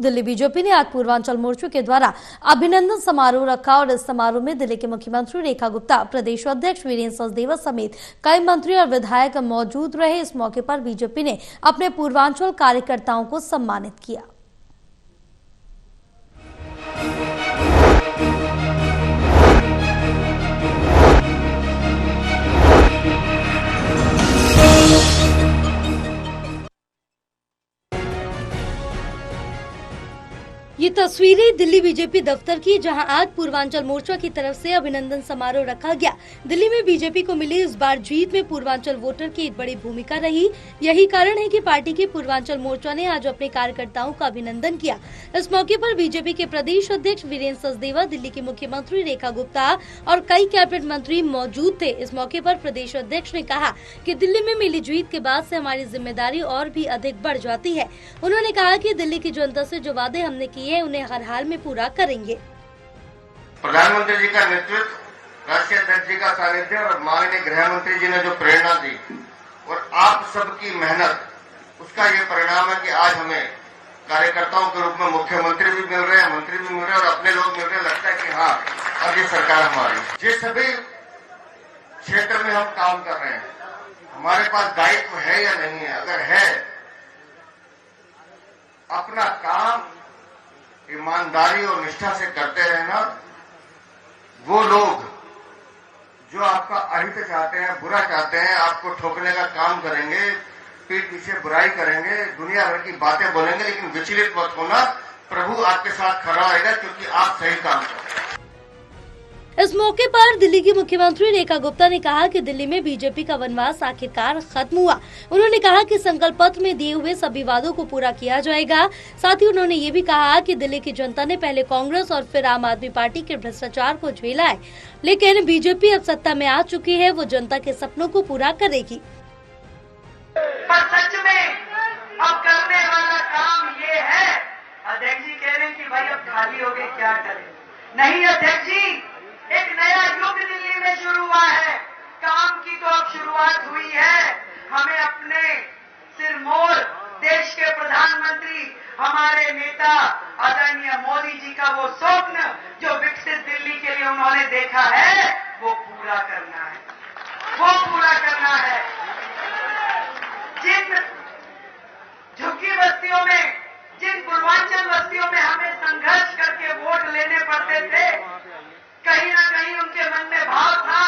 Delhi BJP ने आज पूर्वांचल मोर्चे के द्वारा अभिनंदन समारोह रखा और इस समारोह में दिल्ली के मुख्यमंत्री रेखा गुप्ता, प्रदेश अध्यक्ष वीरेंद्र सचदेवा समेत कई मंत्री और विधायक मौजूद रहे। इस मौके पर बीजेपी ने अपने पूर्वांचल कार्यकर्ताओं को सम्मानित किया। ये तस्वीरें दिल्ली बीजेपी दफ्तर की, जहां आज पूर्वांचल मोर्चा की तरफ से अभिनंदन समारोह रखा गया। दिल्ली में बीजेपी को मिली इस बार जीत में पूर्वांचल वोटर की एक बड़ी भूमिका रही। यही कारण है कि पार्टी के पूर्वांचल मोर्चा ने आज अपने कार्यकर्ताओं का अभिनंदन किया। इस मौके पर बीजेपी के प्रदेश अध्यक्ष वीरेंद्र सचदेवा, दिल्ली की मुख्यमंत्री रेखा गुप्ता और कई कैबिनेट मंत्री मौजूद थे। इस मौके पर प्रदेश अध्यक्ष ने कहा कि दिल्ली में मिली जीत के बाद से हमारी जिम्मेदारी और भी अधिक बढ़ जाती है। उन्होंने कहा कि दिल्ली की जनता से जो वादे हमने किए उन्हें हर हाल में पूरा करेंगे। प्रधानमंत्री जी का नेतृत्व, राष्ट्रीय अध्यक्ष जी का सानिध्य और माननीय गृह मंत्री जी ने जो प्रेरणा दी और आप सबकी मेहनत, उसका ये परिणाम है कि आज हमें कार्यकर्ताओं के रूप में मुख्यमंत्री भी मिल रहे हैं, मंत्री भी मिल रहे हैं और अपने लोग मिल रहे हैं। लगता है कि हाँ, अब ये सरकार हमारी। जिस सभी क्षेत्र में हम काम कर रहे हैं, हमारे पास दायित्व है या नहीं है? अगर है, अपना काम ईमानदारी और निष्ठा से करते रहना। वो लोग जो आपका अहित चाहते हैं, बुरा चाहते हैं, आपको ठोकने का काम करेंगे, पीठ पीछे बुराई करेंगे, दुनिया भर की बातें बोलेंगे, लेकिन विचलित मत होना। प्रभु आपके साथ खड़ा रहेगा क्योंकि आप सही काम कर रहे हैं। इस मौके पर दिल्ली की मुख्यमंत्री रेखा गुप्ता ने कहा कि दिल्ली में बीजेपी का वनवास आखिरकार खत्म हुआ। उन्होंने कहा कि संकल्प पत्र में दिए हुए सभी वादों को पूरा किया जाएगा। साथ ही उन्होंने ये भी कहा कि दिल्ली की जनता ने पहले कांग्रेस और फिर आम आदमी पार्टी के भ्रष्टाचार को झेला है, लेकिन बीजेपी अब सत्ता में आ चुकी है, वो जनता के सपनों को पूरा करेगी। पर सच में अब करने वाला काम ये है। अध्यक्ष जी कह रहे हैं कि भाई अब खाली हो गए, क्या करें? नहीं अध्यक्ष जी, एक नया युग दिल्ली में शुरू हुआ है। काम की तो अब शुरुआत हुई है। हमें अपने सिरमौर देश के प्रधानमंत्री, हमारे नेता आदरणीय मोदी जी का वो स्वप्न जो विकसित दिल्ली के लिए उन्होंने देखा है, वो पूरा करना है, वो पूरा करना है। जिन झुग्गी बस्तियों में, जिन पूर्वांचल बस्तियों में हमें संघर्ष करके वोट लेने पड़ते थे, कहीं ना कहीं उनके मन में भाव था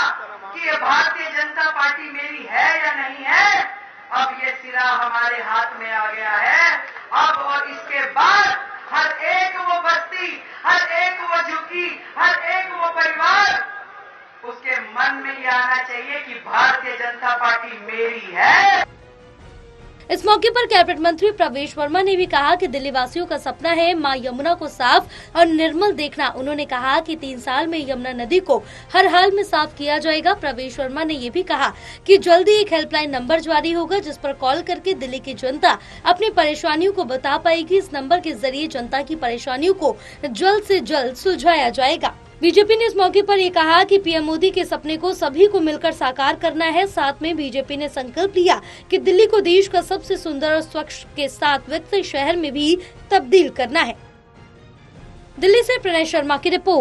कि ये भारतीय जनता पार्टी मेरी है या नहीं है। अब ये सिरा हमारे हाथ में आ गया है। अब और इसके बाद हर एक वो बस्ती, हर एक वो झुग्गी, हर एक वो परिवार, उसके मन में ये आना चाहिए कि भारतीय जनता पार्टी मेरी है। इस मौके पर कैबिनेट मंत्री प्रवेश वर्मा ने भी कहा कि दिल्ली वासियों का सपना है मां यमुना को साफ और निर्मल देखना। उन्होंने कहा कि 3 साल में यमुना नदी को हर हाल में साफ किया जाएगा। प्रवेश वर्मा ने ये भी कहा कि जल्दी एक हेल्पलाइन नंबर जारी होगा, जिस पर कॉल करके दिल्ली की जनता अपनी परेशानियों को बता पाएगी। इस नंबर के जरिए जनता की परेशानियों को जल्द से जल्द सुलझाया जाएगा। बीजेपी ने इस मौके पर ये कहा कि पीएम मोदी के सपने को सभी को मिलकर साकार करना है। साथ में बीजेपी ने संकल्प लिया कि दिल्ली को देश का सबसे सुंदर और स्वच्छ के साथ विकसित शहर में भी तब्दील करना है। दिल्ली से प्रणय शर्मा की रिपोर्ट।